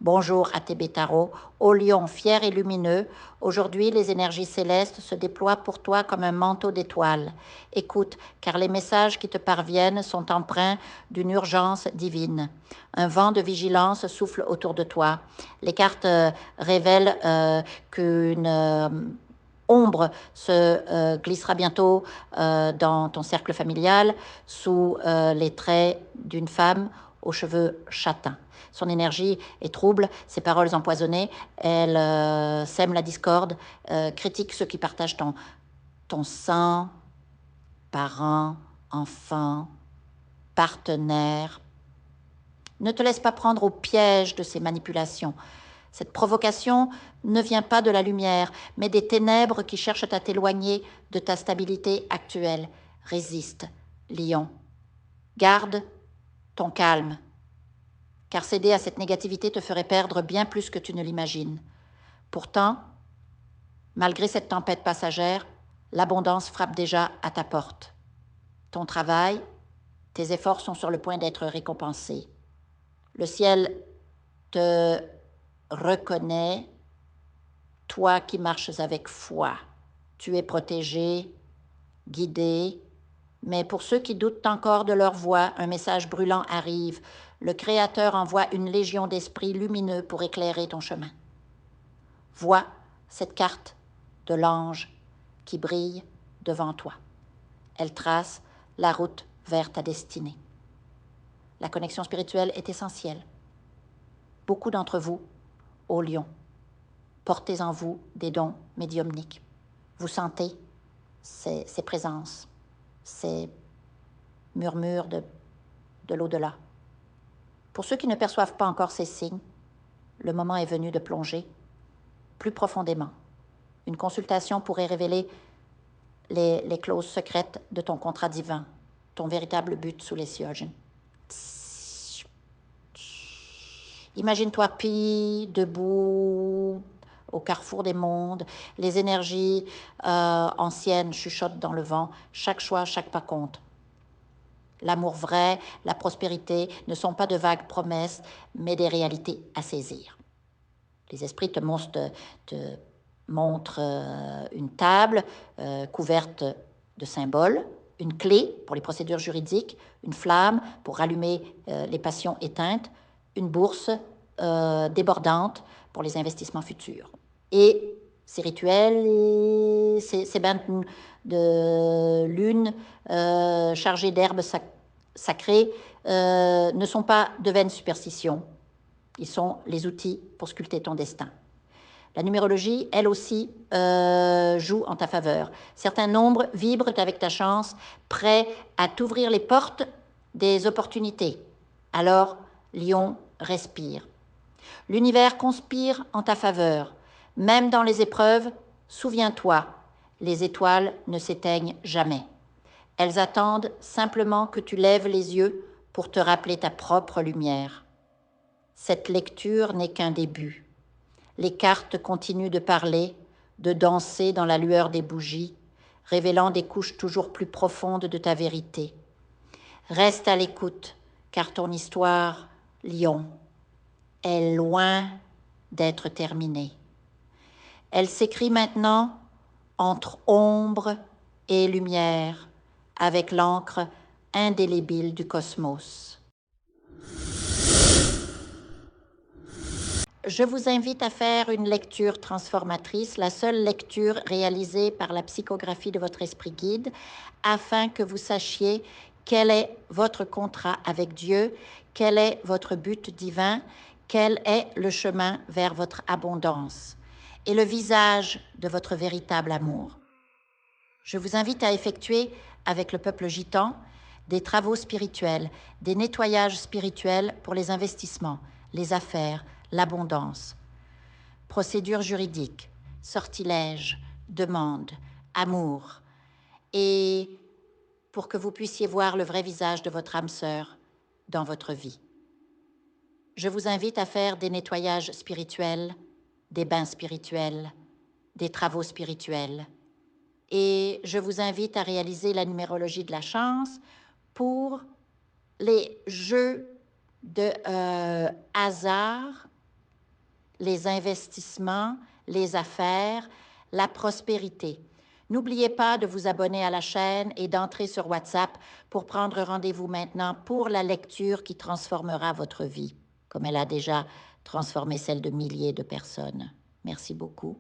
Bonjour à tes Bétaro, ô lion fier et lumineux, aujourd'hui les énergies célestes se déploient pour toi comme un manteau d'étoiles. Écoute, car les messages qui te parviennent sont empreints d'une urgence divine. Un vent de vigilance souffle autour de toi. Les cartes révèlent qu'une ombre se glissera bientôt dans ton cercle familial sous les traits d'une femme aux cheveux châtains. Son énergie est trouble, ses paroles empoisonnées, elle sème la discorde, critique ceux qui partagent ton sang, parents, enfants, partenaires. Ne te laisse pas prendre au piège de ces manipulations. Cette provocation ne vient pas de la lumière, mais des ténèbres qui cherchent à t'éloigner de ta stabilité actuelle. Résiste, lion. Garde ton calme, car céder à cette négativité te ferait perdre bien plus que tu ne l'imagines. Pourtant, malgré cette tempête passagère, l'abondance frappe déjà à ta porte. Ton travail, tes efforts sont sur le point d'être récompensés. Le ciel te reconnaît, toi qui marches avec foi. Tu es protégé, guidé, mais pour ceux qui doutent encore de leur voix, un message brûlant arrive. Le Créateur envoie une légion d'esprits lumineux pour éclairer ton chemin. Vois cette carte de l'ange qui brille devant toi. Elle trace la route vers ta destinée. La connexion spirituelle est essentielle. Beaucoup d'entre vous, ô lion, portez en vous des dons médiumniques. Vous sentez ces présences, ces murmures de l'au-delà. Pour ceux qui ne perçoivent pas encore ces signes, le moment est venu de plonger plus profondément. Une consultation pourrait révéler les clauses secrètes de ton contrat divin, ton véritable but sous les cyoges. Imagine-toi Pi, debout, au carrefour des mondes. Les énergies anciennes chuchotent dans le vent. Chaque choix, chaque pas compte. L'amour vrai, la prospérité ne sont pas de vagues promesses, mais des réalités à saisir. Les esprits te montrent une table couverte de symboles, une clé pour les procédures juridiques, une flamme pour rallumer les passions éteintes, une bourse débordante pour les investissements futurs. Et ces rituels, ces bains de lune chargés d'herbes sacrées ne sont pas de vaines superstitions. Ils sont les outils pour sculpter ton destin. La numérologie, elle aussi, joue en ta faveur. Certains nombres vibrent avec ta chance, prêts à t'ouvrir les portes des opportunités. Alors, lion, respire. L'univers conspire en ta faveur. Même dans les épreuves, souviens-toi, les étoiles ne s'éteignent jamais. Elles attendent simplement que tu lèves les yeux pour te rappeler ta propre lumière. Cette lecture n'est qu'un début. Les cartes continuent de parler, de danser dans la lueur des bougies, révélant des couches toujours plus profondes de ta vérité. Reste à l'écoute, car ton histoire, lion, est loin d'être terminée. Elle s'écrit maintenant entre ombre et lumière, avec l'encre indélébile du cosmos. Je vous invite à faire une lecture transformatrice, la seule lecture réalisée par la psychographie de votre esprit guide, afin que vous sachiez quel est votre contrat avec Dieu, quel est votre but divin, quel est le chemin vers votre abondance et le visage de votre véritable amour. Je vous invite à effectuer avec le peuple gitan des travaux spirituels, des nettoyages spirituels pour les investissements, les affaires, l'abondance. Procédures juridiques, sortilèges, demandes, amour. Et pour que vous puissiez voir le vrai visage de votre âme sœur dans votre vie. Je vous invite à faire des nettoyages spirituels, des bains spirituels, des travaux spirituels. Et je vous invite à réaliser la numérologie de la chance pour les jeux de hasard les investissements, les affaires, la prospérité. N'oubliez pas de vous abonner à la chaîne et d'entrer sur WhatsApp pour prendre rendez-vous maintenant pour la lecture qui transformera votre vie, comme elle a déjà transformé celle de milliers de personnes. Merci beaucoup.